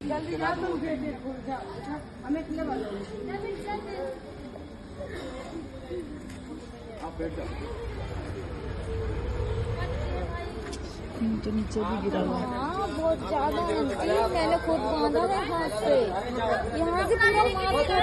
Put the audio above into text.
जल्दी जा तुम हमें कितने बार नीचे नीचे भी गिरा हुआ है। हाँ बहुत ज्यादा, मैंने खुद बांधा है हाथ से यहाँ से पूरा